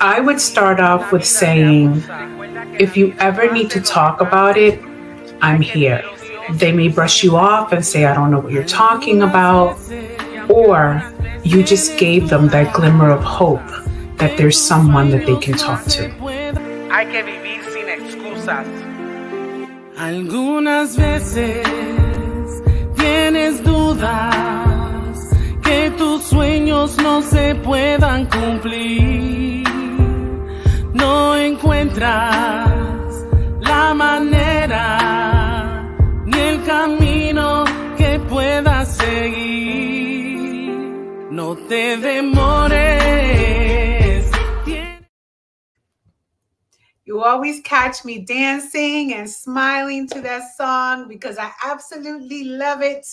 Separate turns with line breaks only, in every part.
I would start off with saying, if you ever need to talk about it, I'm here. They may brush you off and say, I don't know what you're talking about, or you just gave them that glimmer of hope that there's someone that they can talk to.
Hay que vivir sin excusas.
Algunas veces tienes dudas que tus sueños no se puedan cumplir. No encuentras la manera ni el camino que puedas seguir. No te demores.
You always catch me dancing and smiling to that song because I absolutely love it.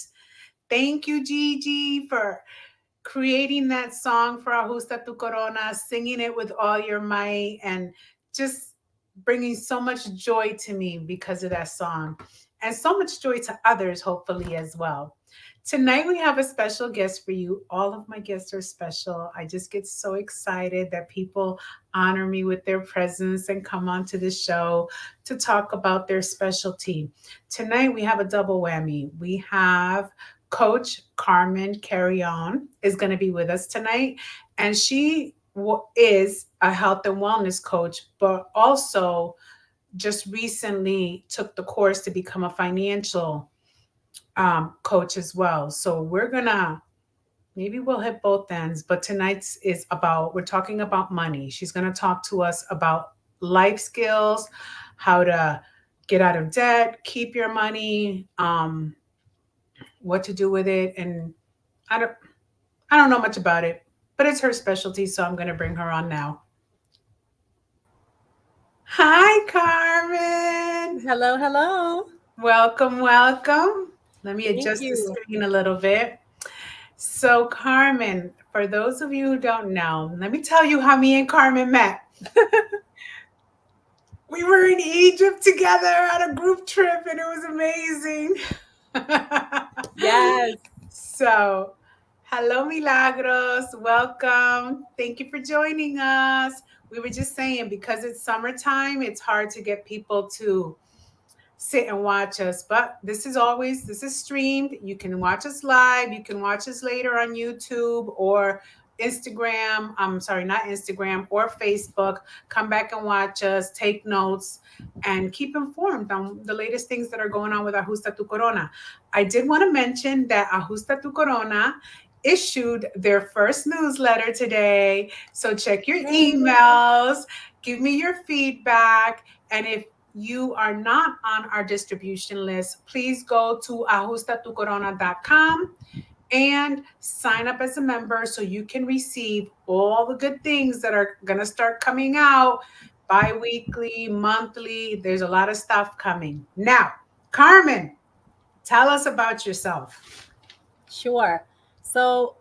Thank you, Gigi, for creating that song for Ajusta Tu Corona, singing it with all your might, and just bringing so much joy to me because of that song, and so much joy to others, hopefully, as well. Tonight, we have a special guest for you. All of my guests are special. I just get so excited that people honor me with their presence and come onto the show to talk about their specialty. Tonight, we have a double whammy. We have Coach Carmen Carrion is going to be with us tonight, and she is a health and wellness coach, but also just recently took the course to become a financial coach as well. So maybe we'll hit both ends, but tonight's is we're talking about money. She's going to talk to us about life skills, how to get out of debt, keep your money, what to do with it. And I don't know much about it, but it's her specialty. So I'm going to bring her on now. Hi, Carmen.
Hello, hello.
Welcome. Let me adjust the screen a little bit. So, Carmen, for those of you who don't know, let me tell you how me and Carmen met. We were in Egypt together on a group trip, and it was amazing.
Yes.
So, hello, Milagros. Welcome. Thank you for joining us. We were just saying, because it's summertime, it's hard to get people to sit and watch us, but this is streamed. You can watch us live. You can watch us later on YouTube or Instagram. I'm sorry, not Instagram or Facebook. Come back and watch us, take notes, and keep informed on the latest things that are going on with Ajusta Tu Corona. I did want to mention that Ajusta Tu Corona issued their first newsletter today. So check your emails, give me your feedback, and if you are not on our distribution list, please go to ajustatucorona.com and sign up as a member so you can receive all the good things that are going to start coming out bi-weekly, monthly. There's a lot of stuff coming. Now, Carmen, tell us about yourself.
Sure. So,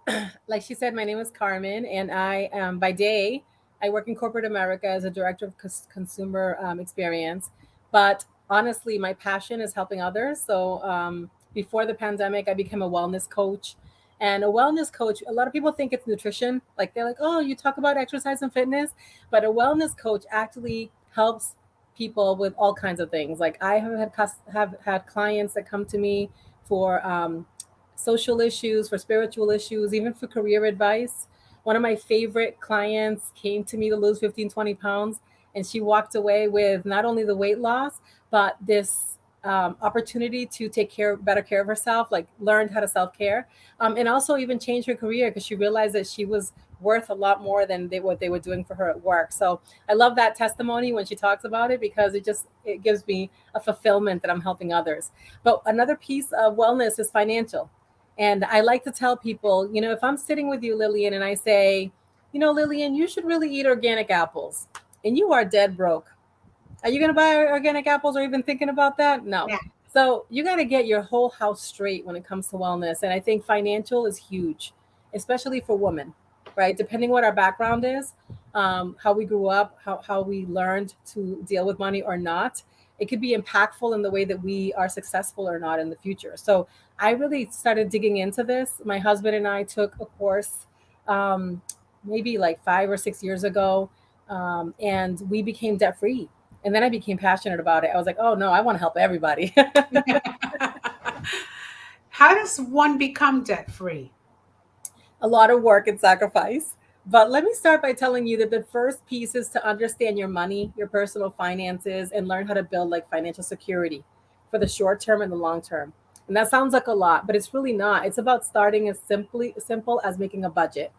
like she said, my name is Carmen, and I am by day, I work in corporate America as a director of consumer experience. But honestly, my passion is helping others. So before the pandemic, I became a wellness coach. And a wellness coach, a lot of people think it's nutrition. Like they're like, oh, you talk about exercise and fitness. But a wellness coach actually helps people with all kinds of things. Like I have had clients that come to me for social issues, for spiritual issues, even for career advice. One of my favorite clients came to me to lose 15, 20 pounds. And she walked away with not only the weight loss, but this opportunity to take better care of herself, like learned how to self-care, and also even change her career because she realized that she was worth a lot more than what they were doing for her at work. So I love that testimony when she talks about it because it gives me a fulfillment that I'm helping others. But another piece of wellness is financial. And I like to tell people, if I'm sitting with you, Lillian, and I say, Lillian, you should really eat organic apples. And you are dead broke. Are you going to buy organic apples or even thinking about that? No. Yeah. So you got to get your whole house straight when it comes to wellness. And I think financial is huge, especially for women, right? Depending what our background is, how we grew up, how we learned to deal with money or not, it could be impactful in the way that we are successful or not in the future. So I really started digging into this. My husband and I took a course maybe like 5 or 6 years ago. And we became debt free. And then I became passionate about it. I was like, oh no, I want to help everybody.
How does one become debt free?
A lot of work and sacrifice. But let me start by telling you that the first piece is to understand your money, your personal finances, and learn how to build like financial security for the short term and the long term. And that sounds like a lot, but it's really not. It's about starting as simple as making a budget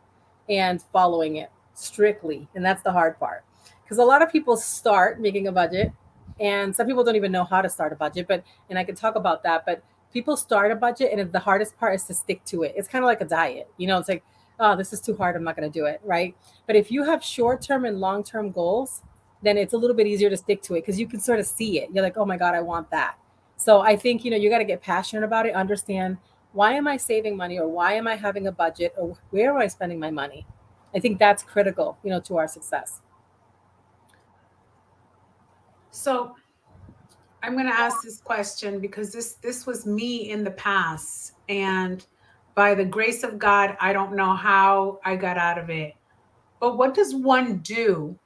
and following it strictly. And that's the hard part. Because a lot of people start making a budget, and some people don't even know how to start a budget, but and I can talk about that, but people start a budget, and the hardest part is to stick to it. It's kind of like a diet. It's like, oh, this is too hard, I'm not going to do it, right? But if you have short-term and long-term goals, then it's a little bit easier to stick to it because you can sort of see it. You're like, oh my god, I want that. So I think you got to get passionate about it, understand, why am I saving money, or why am I having a budget, or where am I spending my money? I think that's critical, to our success.
So I'm going to ask this question because this was me in the past, and by the grace of God, I don't know how I got out of it. But what does one do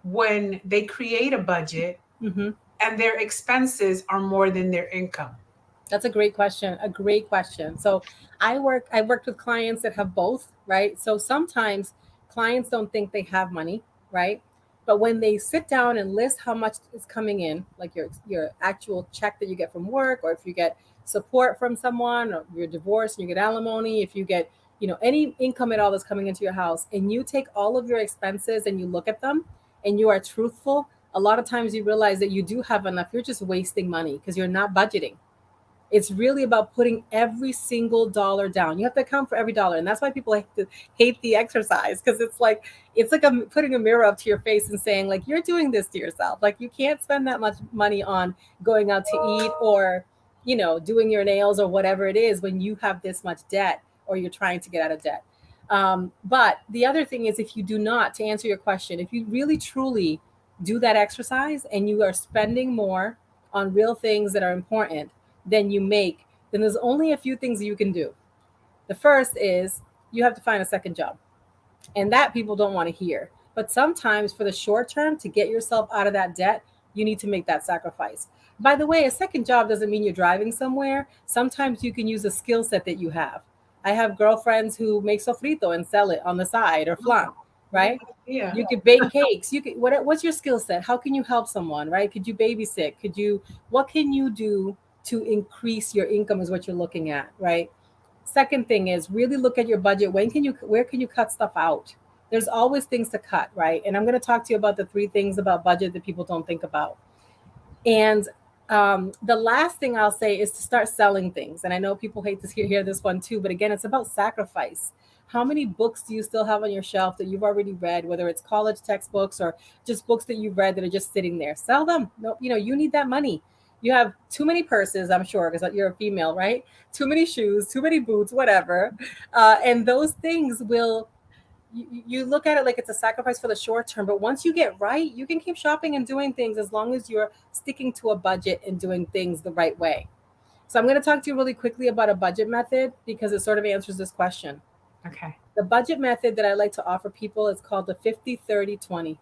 when they create a budget
Hmm.
and their expenses are more than their income?
That's a great question. A great question. So I worked with clients that have both, right? So sometimes clients don't think they have money, right? But when they sit down and list how much is coming in, like your actual check that you get from work, or if you get support from someone, or you're divorced and you get alimony, if you get, any income at all that's coming into your house, and you take all of your expenses and you look at them and you are truthful, a lot of times you realize that you do have enough. You're just wasting money because you're not budgeting. It's really about putting every single dollar down. You have to account for every dollar, and that's why people hate the exercise, because it's like putting a mirror up to your face and saying, like, you're doing this to yourself. Like, you can't spend that much money on going out to eat, or doing your nails or whatever it is, when you have this much debt, or you're trying to get out of debt. But the other thing is, if you do not, to answer your question, if you really truly do that exercise and you are spending more on real things that are important than you make, then there's only a few things you can do. The first is you have to find a second job. And that people don't want to hear. But sometimes for the short term, to get yourself out of that debt, you need to make that sacrifice. By the way, a second job doesn't mean you're driving somewhere. Sometimes you can use a skill set that you have. I have girlfriends who make sofrito and sell it on the side, or flan, right?
Yeah.
You could bake cakes. You could what's your skill set? How can you help someone, right? Could you babysit? What can you do to increase your income is what you're looking at, right? Second thing is really look at your budget. Where can you cut stuff out? There's always things to cut, right? And I'm going to talk to you about the three things about budget that people don't think about. And the last thing I'll say is to start selling things. And I know people hate to hear this one too, but again, it's about sacrifice. How many books do you still have on your shelf that you've already read, whether it's college textbooks or just books that you've read that are just sitting there? Sell them. No, you need that money. You have too many purses, I'm sure, because you're a female, right? Too many shoes, too many boots, whatever. And those things you look at it like it's a sacrifice for the short term, but once you get right, you can keep shopping and doing things as long as you're sticking to a budget and doing things the right way. So I'm going to talk to you really quickly about a budget method because it sort of answers this question.
Okay.
The budget method that I like to offer people is called the 50-30-20.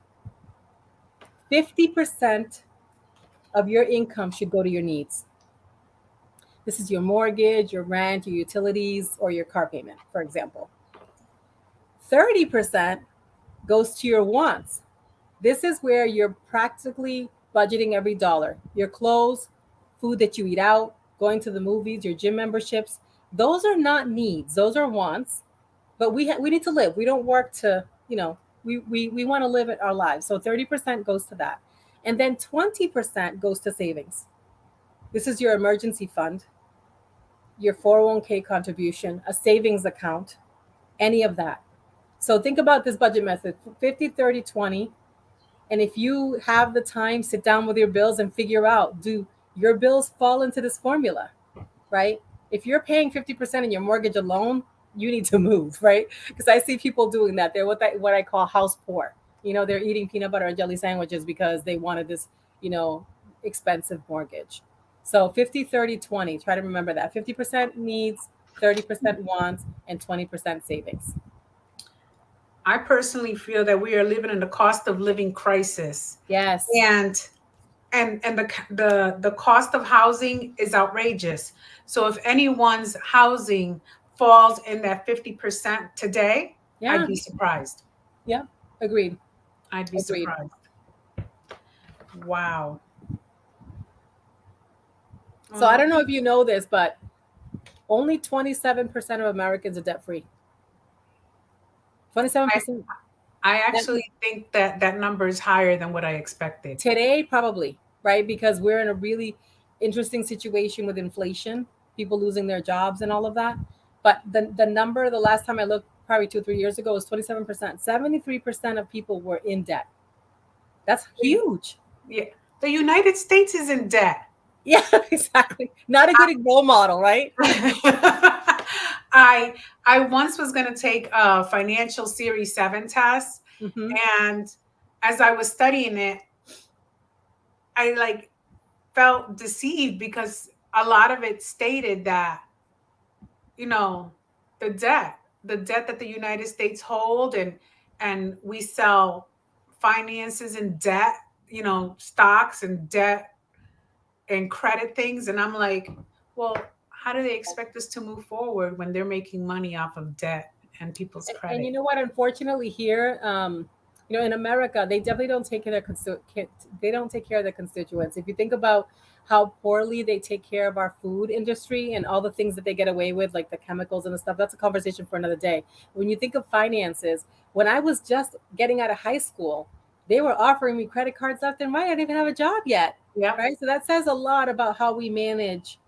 50% of your income should go to your needs. This is your mortgage, your rent, your utilities, or your car payment, for example. 30% goes to your wants. This is where you're practically budgeting every dollar. Your clothes, food that you eat out, going to the movies, your gym memberships. Those are not needs. Those are wants. But we need to live. We don't work to, we want to live our lives. So 30% goes to that. And then 20% goes to savings. This is your emergency fund, your 401k contribution, a savings account, any of that. So think about this budget method, 50-30-20. And if you have the time, sit down with your bills and figure out, do your bills fall into this formula, right? If you're paying 50% in your mortgage alone, you need to move, right? Because I see people doing that. They're what I call house poor. They're eating peanut butter and jelly sandwiches because they wanted this, expensive mortgage. So 50-30-20, try to remember that. 50% needs, 30% wants, and 20% savings.
I personally feel that we are living in the cost of living crisis,
Yes.
and the cost of housing is outrageous. So if anyone's housing falls in that 50% today, I'd
Yeah.
be surprised.
Yeah. Agreed.
I'd be
Agreed.
surprised. Wow.
So I
Well,
don't know if you know this, but only 27% of Americans are debt free.
I
27%.
I
That
actually think that that number is higher than what I expected.
today, probably, right? Because we're in a really interesting situation with inflation, people losing their jobs and all of that. But the number, the last time I looked, probably 2 or 3 years ago, was 27%. 73% of people were in debt. That's
The-
huge.
Yeah, the United States is in debt.
Yeah, exactly. Not a good role model, right?
I I once was going to take a financial series 7 test,
Mm-hmm.
and as I was studying it, I like felt deceived because a lot of it stated that, you know, the debt that the United States hold, and we sell finances and debt, stocks and debt and credit things, and I'm like, well, how do they expect us to move forward when they're making money off of debt and people's
And you
credit?
know what? Unfortunately, here, in America, they definitely don't take care of they don't take care of their constituents. If you think about how poorly they take care of our food industry and all the things that they get away with, like the chemicals and the stuff, that's a conversation for another day. When you think of finances, when I was just getting out of high school, they were offering me credit cards left and right. I didn't even have a job yet,
Yeah.
right? So that says a lot about how we manage,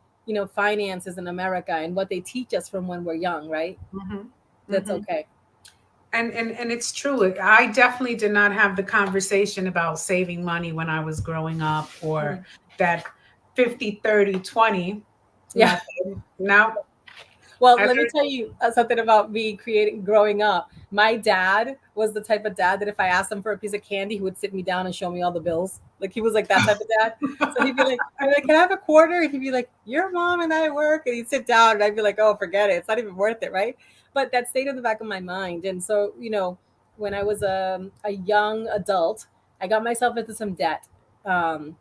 finances in America and what they teach us from when we're young, right?
Hmm.
That's
Hmm.
okay.
And it's true. I definitely did not have the conversation about saving money when I was growing up, or
Mm.
that 50-30-20
Yeah.
method. Now
Well,
I
let me
learned.
tell you something about me creating growing up. My dad was the type of dad that if I asked him for a piece of candy, he would sit me down and show me all the bills. Like he was like that type of dad. So I'd be like, "Can I have a quarter?" And he'd be like, "Your mom and I work," and he'd sit down, and I'd be like, "Oh, forget it. It's not even worth it, right?" But that stayed in the back of my mind, and so when I was a young adult, I got myself into some debt. Um,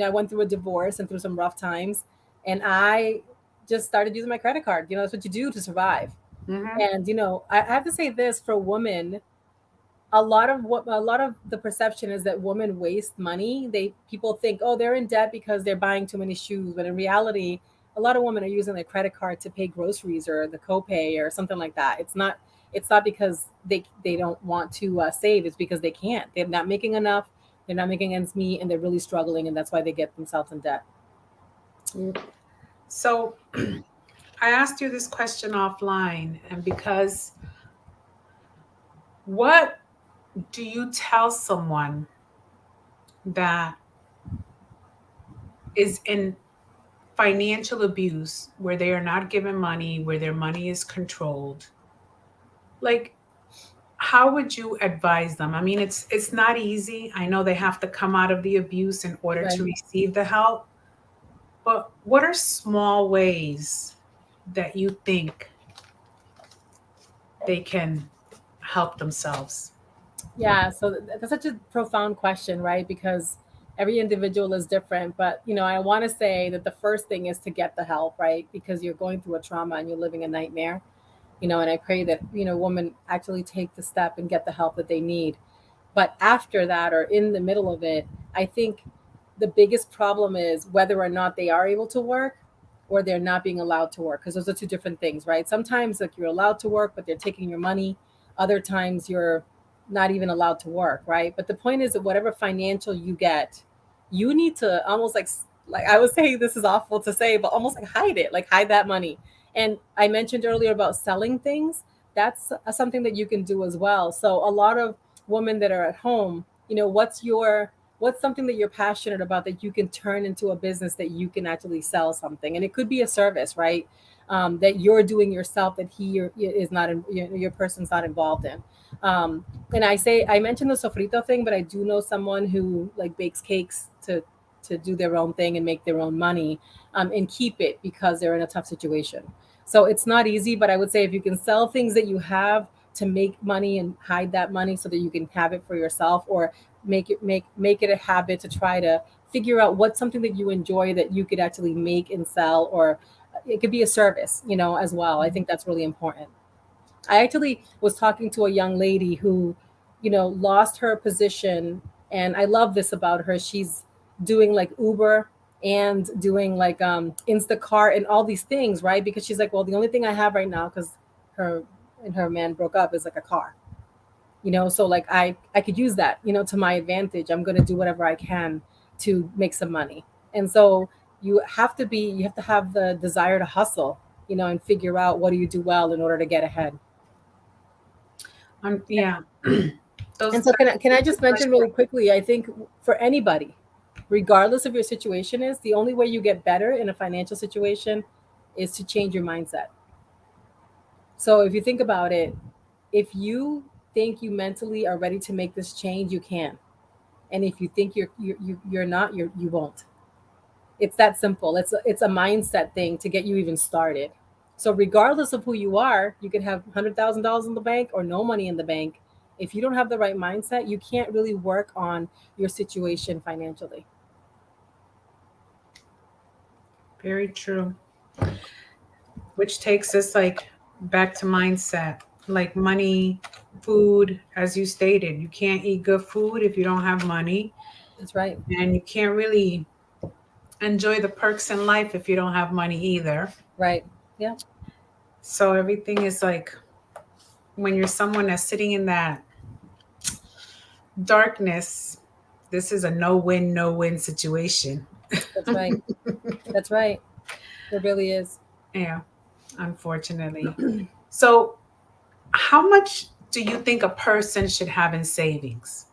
I went through a divorce and through some rough times, and I just started using my credit card. That's what you do to survive.
Hmm.
And I have to say this for women, a lot of the perception is that women waste money. People think, oh, they're in debt because they're buying too many shoes, but in reality, a lot of women are using their credit card to pay groceries or the copay or something like that. It's not because they don't want to save. It's because they can't. They're not making enough. They're not making ends meet, and they're really struggling, and that's why they get themselves in debt.
So I asked you this question offline, and because what do you tell someone that is in financial abuse, where they are not given money, where their money is controlled? Like, how would you advise them? I mean, it's not easy. I know they have to come out of the abuse in order to
Right.
receive the help, but what are small ways that you think they can help themselves?
Yeah, so that's such a profound question, right? Because every individual is different. But, I want to say that the first thing is to get the help, right? Because you're going through a trauma and you're living a nightmare, and I pray that, women actually take the step and get the help that they need. But after that, or in the middle of it, I think the biggest problem is whether or not they are able to work or they're not being allowed to work. Because those are two different things, right? Sometimes like you're allowed to work, but they're taking your money. Other times you're not even allowed to work, right? But the point is that whatever financial you get, you need to almost like I was saying, this is awful to say, but almost like hide it, like hide that money. And I mentioned earlier about selling things. That's something that you can do as well. So a lot of women that are at home, what's something that you're passionate about that you can turn into a business that you can actually sell something, and it could be a service, right? That you're doing yourself, that is not your person's not involved in. And I mentioned the sofrito thing, but I do know someone who like bakes cakes to do their own thing and make their own money, and keep it because they're in a tough situation. So it's not easy, but I would say if you can sell things that you have to make money and hide that money so that you can have it for yourself, or make it a habit to try to figure out what's something that you enjoy that you could actually make and sell, or it could be a service, as well. I think that's really important. I actually was talking to a young lady who, lost her position. And I love this about her. She's doing like Uber and doing like Instacart and all these things, right? Because she's like, well, the only thing I have right now, because her and her man broke up, is like a car. So like I could use that, to my advantage. I'm going to do whatever I can to make some money. And so you have to have the desire to hustle, and figure out what do you do well in order to get ahead.
Yeah.
And so can I just mention really quickly, I think for anybody, regardless of your situation, is the only way you get better in a financial situation is to change your mindset. So if you think about it, if you think you mentally are ready to make this change, you can. And if you think you're not, you won't. It's that simple. It's a mindset thing to get you even started. So regardless of who you are, you could have $100,000 in the bank or no money in the bank. If you don't have the right mindset, you can't really work on your situation financially.
Very true. Which takes us like back to mindset, like money, food, as you stated. You can't eat good food if you don't have money.
That's right.
And you can't really enjoy the perks in life if you don't have money either.
Right. Yeah.
So everything is like, when you're someone that's sitting in that darkness, this is a no-win situation.
That's right. That's right. It really is.
Yeah, unfortunately. So how much do you think a person should have in savings?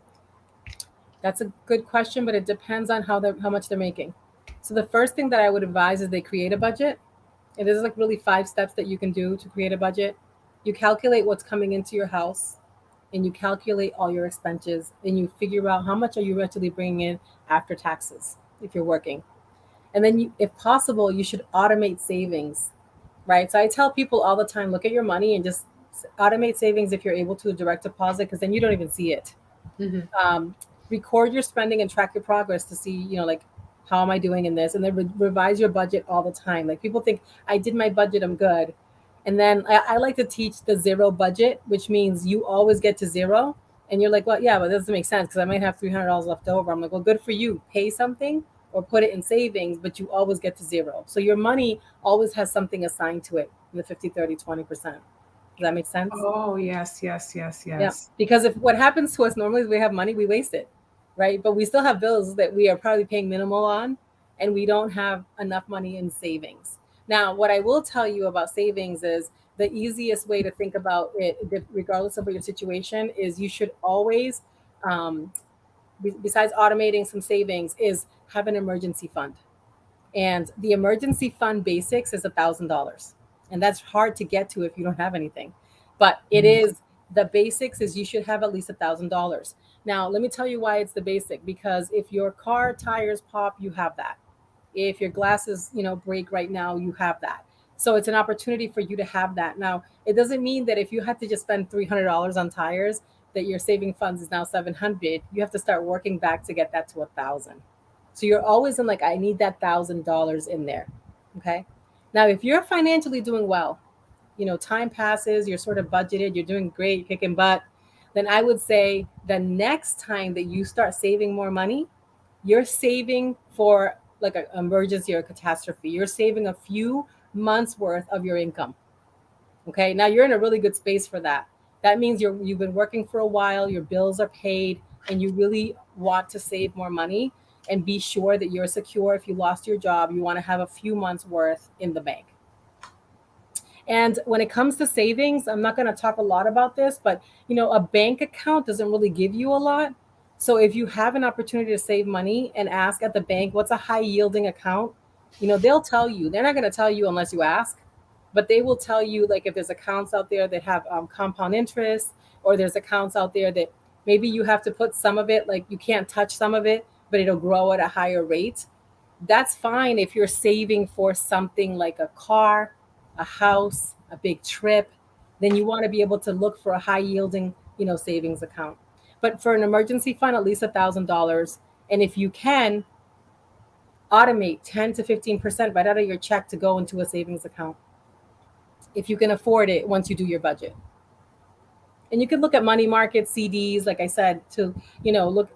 That's a good question, but it depends on how much they're making. So the first thing that I would advise is they create a budget. And there's like really 5 steps that you can do to create a budget. You calculate what's coming into your house, and you calculate all your expenses, and you figure out how much are you actually bringing in after taxes if you're working. And then if possible, you should automate savings, right? So I tell people all the time, look at your money and just automate savings if you're able to, a direct deposit, because then you don't even see it.
Mhm.
Record your spending and track your progress to see, like, how am I doing in this? And then revise your budget all the time. Like, people think, I did my budget, I'm good. And then I like to teach the zero budget, which means you always get to zero. And you're like, well, yeah, but that doesn't make sense because I might have $300 left over. I'm like, well, good for you. Pay something or put it in savings, but you always get to zero. So your money always has something assigned to it in the 50, 30, 20%. Does that make sense?
Oh, yes.
Yeah. Because if what happens to us normally is we have money, we waste it, right? But we still have bills that we are probably paying minimal on, and we don't have enough money in savings. Now, what I will tell you about savings is the easiest way to think about it, regardless of what your situation is, you should always, besides automating some savings, is have an emergency fund. And the emergency fund basics is $1,000. And that's hard to get to if you don't have anything. But it is, the basics is you should have at least $1,000. Now, let me tell you why it's the basic, because if your car tires pop, you have that. If your glasses, break right now, you have that. So it's an opportunity for you to have that. Now, it doesn't mean that if you had to just spend $300 on tires, that your saving funds is now 700. You have to start working back to get that to 1,000. So you're always in like, I need that $1,000 in there. Okay. Now, if you're financially doing well, time passes, you're sort of budgeted, you're doing great, you're kicking butt, then I would say the next time that you start saving more money, you're saving for like an emergency or a catastrophe. You're saving a few months worth of your income. Okay. Now you're in a really good space for that. That means you've been working for a while, your bills are paid, and you really want to save more money and be sure that you're secure. If you lost your job, you want to have a few months worth in the bank. And when it comes to savings, I'm not going to talk a lot about this, but a bank account doesn't really give you a lot. So if you have an opportunity to save money and ask at the bank, what's a high yielding account? They'll tell you. They're not going to tell you unless you ask, but they will tell you, like, if there's accounts out there that have compound interest, or there's accounts out there that maybe you have to put some of it, like you can't touch some of it, but it'll grow at a higher rate. That's fine if you're saving for something like a car, a house, a big trip. then you want to be able to look for a high yielding, savings account. But for an emergency fund, at least $1,000. And if you can, automate 10 to 15% right out of your check to go into a savings account if you can afford it once you do your budget. And you can look at money market CDs, like I said, to look.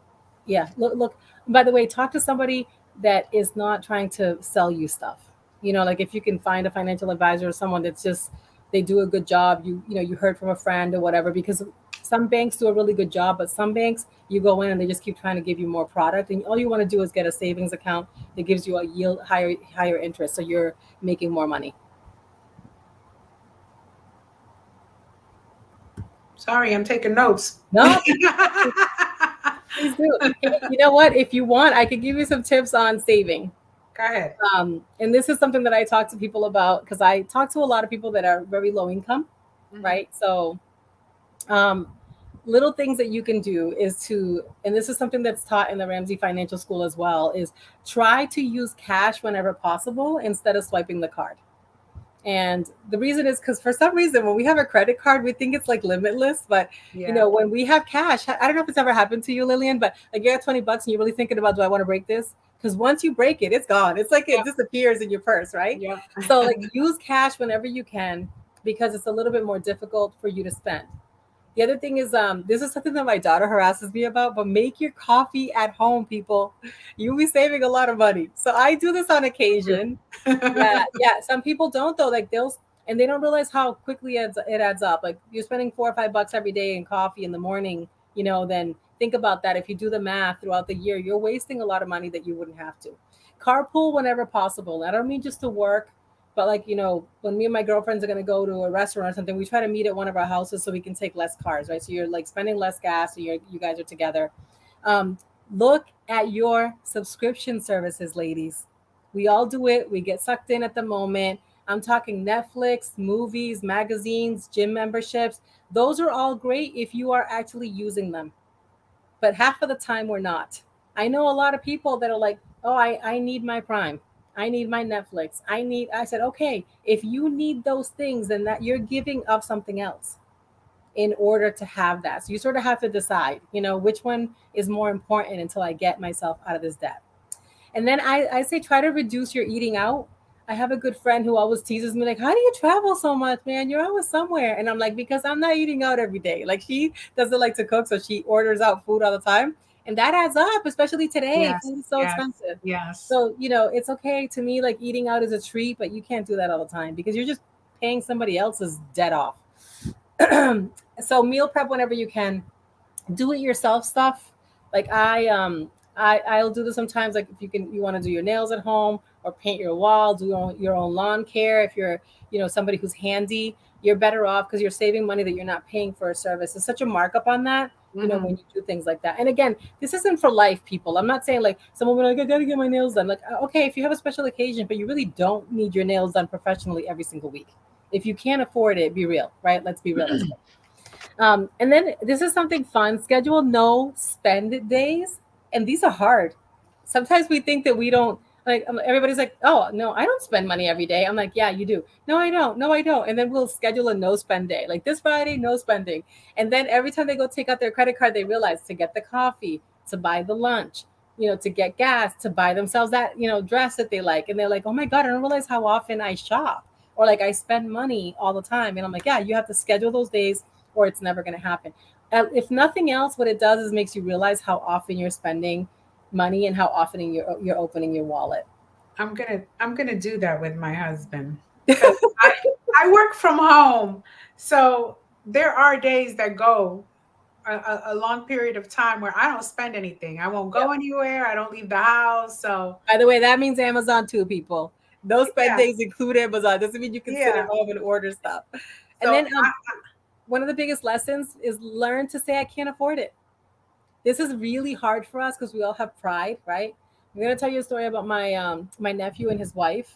Yeah, look. By the way, talk to somebody that is not trying to sell you stuff. Like if you can find a financial advisor or someone that's just, they do a good job. You heard from a friend or whatever, because some banks do a really good job, but some banks you go in and they just keep trying to give you more product, and all you want to do is get a savings account that gives you a yield, higher interest, so you're making more money.
Sorry, I'm taking notes.
No, please do. Hey, you know what? If you want, I could give you some tips on saving.
Go ahead.
And this is something that I talk to people about because I talk to a lot of people that are very low income, right? So, um, little things that you can do is to, and this is something that's taught in the Ramsey Financial School as well, is try to use cash whenever possible instead of swiping the card. And the reason is because for some reason, when we have a credit card, we think it's like limitless. But
Yeah.
when we have cash, I don't know if it's ever happened to you, Lillian, but like you have $20 and you're really thinking about, do I want to break this? Because once you break it, it's gone. It's like it disappears in your purse, right?
Yeah.
So like use cash whenever you can, because it's a little bit more difficult for you to spend. The other thing is, this is something that my daughter harasses me about, but make your coffee at home, people. You'll be saving a lot of money. So I do this on occasion. Yeah, yeah. Some people don't though. Like they'll, and they don't realize how quickly it adds up. Like you're spending $4 or $5 every day in coffee in the morning. Then think about that. If you do the math throughout the year, you're wasting a lot of money that you wouldn't have to. Carpool whenever possible. I don't mean just to work, but like when me and my girlfriends are gonna go to a restaurant or something, we try to meet at one of our houses so we can take less cars, right? So you're like spending less gas, so you guys are together. Um, Look at your subscription services, ladies. We all do it. We get sucked in at the moment. I'm talking Netflix, movies, magazines, gym memberships. Those are all great if you are actually using them. But half of the time, we're not. I know a lot of people that are like, oh, I need my Prime. I need my Netflix. I said, okay, if you need those things, then that you're giving up something else in order to have that. So you sort of have to decide, which one is more important until I get myself out of this debt. And then I say try to reduce your eating out. I have a good friend who always teases me, like, how do you travel so much, man? You're always somewhere. And I'm like, because I'm not eating out every day. Like she doesn't like to cook, so she orders out food all the time. And that adds up, especially today.
Yes.
Food is so
Yes.
expensive.
Yes.
So, it's okay to me, like eating out is a treat, but you can't do that all the time because you're just paying somebody else's debt off. So meal prep whenever you can. Do it yourself stuff. Like I'll do this sometimes. Like if you want to do your nails at home or paint your wall, do your own lawn care. If you're somebody who's handy, you're better off because you're saving money that you're not paying for a service. There's such a markup on that. When you do things like that. And again, this isn't for life, people. I'm not saying like someone will be like, I gotta get my nails done. Like, okay, if you have a special occasion, but you really don't need your nails done professionally every single week. If you can't afford it, be real, right? Let's be realistic. And then this is something fun. Schedule no spend days. And these are hard. Sometimes we think that we don't, like, everybody's like, oh, no, I don't spend money every day. I'm like, yeah, you do. No, I don't. No, I don't. And then we'll schedule a no spend day. Like this Friday, no spending. And then every time they go take out their credit card, they realize to get the coffee, to buy the lunch, to get gas, to buy themselves that, dress that they like. And they're like, oh my God, I don't realize how often I shop or like I spend money all the time. And I'm like, yeah, you have to schedule those days or it's never going to happen. If nothing else, what it does is makes you realize how often you're spending money and how often you're opening your wallet.
I'm gonna do that with my husband. I work from home, so there are days that go a long period of time where I don't spend anything. I won't go anywhere. I don't leave the house. So
by the way, that means Amazon too, people. Those spend days include Amazon. Doesn't mean you can sit at home and order stuff. And then one of the biggest lessons is learn to say I can't afford it. This is really hard for us because we all have pride, right? I'm going to tell you a story about my nephew and his wife,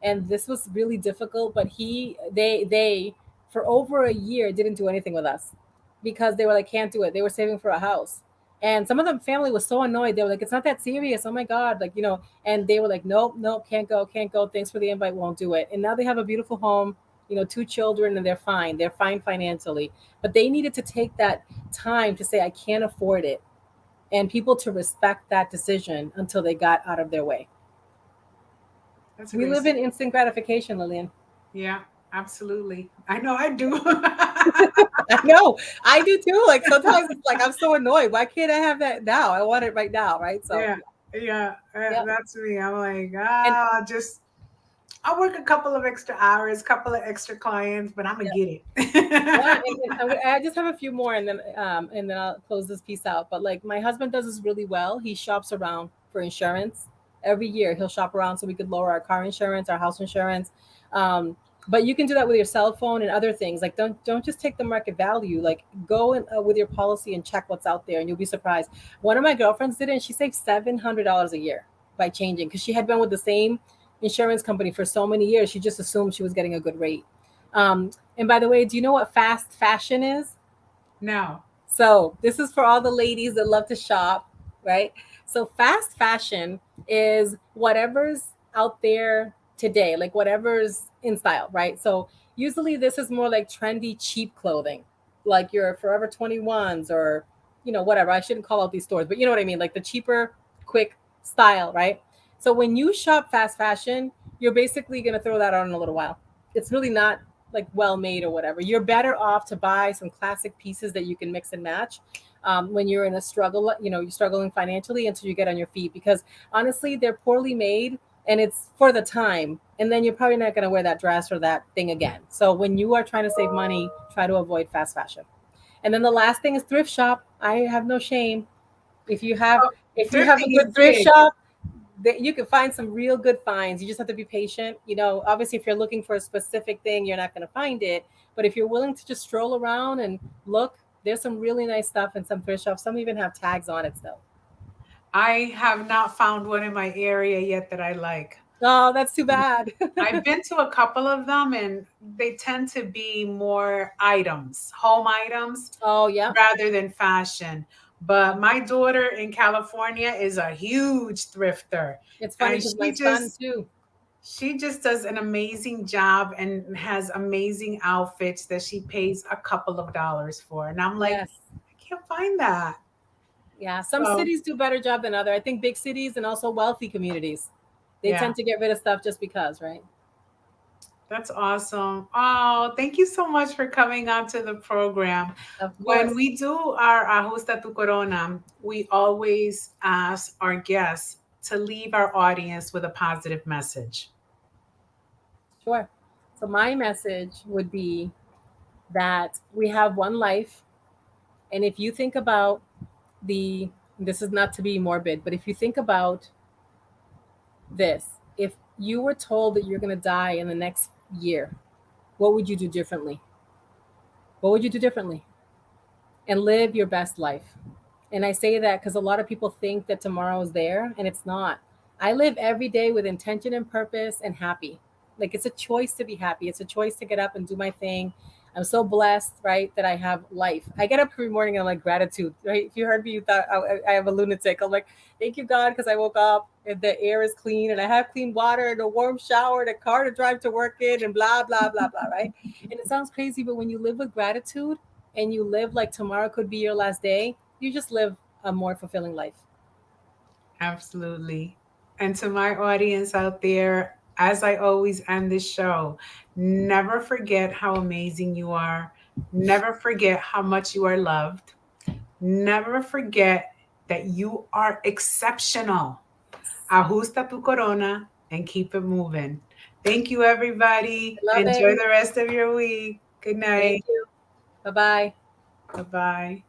and this was really difficult. But they for over a year didn't do anything with us because they were like, can't do it. They were saving for a house, and some of them family was so annoyed. They were like, it's not that serious. Oh my God, like and they were like, nope, can't go. Thanks for the invite, won't do it. And now they have a beautiful home two children, and they're fine. They're fine financially. But they needed to take that time to say, I can't afford it. And people to respect that decision until they got out of their way.
That's a
We
great.
live in instant gratification, Lillian.
Yeah, absolutely. I know I do.
I know. I do too. Like sometimes it's like I'm so annoyed. Why can't I have that now? I want it right now, right? So
Yeah, yeah,
yeah.
that's me. I'm like,
And
just I'll work a couple of extra hours, couple of extra clients, but I'm gonna
yeah.
get
Yeah,
it.
I just have a few more, and then I'll close this piece out. But like my husband does this really well. He shops around for insurance every year. He'll shop around so we could lower our car insurance, our house insurance. Um, but you can do that with your cell phone and other things. Like don't just take the market value. Like go with your policy and check what's out there, and you'll be surprised. One of my girlfriends did it, and she saved $700 a year by changing because she had been with the same insurance company for so many years. She just assumed she was getting a good rate. And by the way, do you know what fast fashion is?
No.
So this is for all the ladies that love to shop, right? So fast fashion is whatever's out there today, like whatever's in style, right? So usually this is more like trendy, cheap clothing, like your Forever 21s or, whatever. I shouldn't call out these stores, but you know what I mean? Like the cheaper, quick style, right? So when you shop fast fashion, you're basically going to throw that out in a little while. It's really not like well made or whatever. You're better off to buy some classic pieces that you can mix and match when you're in a struggle. You're struggling financially until you get on your feet, because honestly, they're poorly made and it's for the time. And then you're probably not going to wear that dress or that thing again. So when you are trying to save money, try to avoid fast fashion. And then the last thing is thrift shop. I have no shame. If you have
Oh,
if you have a
thrifting is
good thrift
big.
shop, that you can find some real good finds. You just have to be patient. Obviously, if you're looking for a specific thing, you're not going to find it. But if you're willing to just stroll around and look, there's some really nice stuff in some thrift shops. Some even have tags on it still.
I have not found one in my area yet that I like.
Oh, that's too bad.
I've been to a couple of them and they tend to be more items, home items,
Oh, yeah.
rather than fashion. But my daughter in California is a huge thrifter,
It's funny
and
because my son too.
she just does an amazing job and has amazing outfits that she pays a couple of dollars for. And I'm like,
Yes.
I can't find that.
Yeah. Some
So,
cities do better job than other. I think big cities and also wealthy communities, they
yeah.
tend to get rid of stuff just because, right?
That's awesome. Oh, thank you so much for coming on to the program.
Of
When
course.
we do our Ajusta Tu Corona, we always ask our guests to leave our audience with a positive message.
Sure. So my message would be that we have one life. And if you think about the, this is not to be morbid, but if you think about this, if you were told that you're going to die in the next year, what would you do differently? What would you do differently? And live your best life. And I say that because a lot of people think that tomorrow is there and it's not. I live every day with intention and purpose and happy. Like it's a choice to be happy. It's a choice to get up and do my thing. I'm so blessed, right, that I have life. I get up every morning and I'm like gratitude, right? If you heard me, you thought I have a lunatic. I'm like, thank you, God, because I woke up and the air is clean and I have clean water and a warm shower and a car to drive to work in and blah, blah, blah, blah, right? And it sounds crazy, but when you live with gratitude and you live like tomorrow could be your last day, you just live a more fulfilling life.
Absolutely. And to my audience out there, as I always end this show, never forget how amazing you are. Never forget how much you are loved. Never forget that you are exceptional. Ajusta tu corona and keep it moving. Thank you, everybody.
I love
Enjoy
it.
the rest of your week. Good
Thank
night.
you. Bye bye.
Bye bye.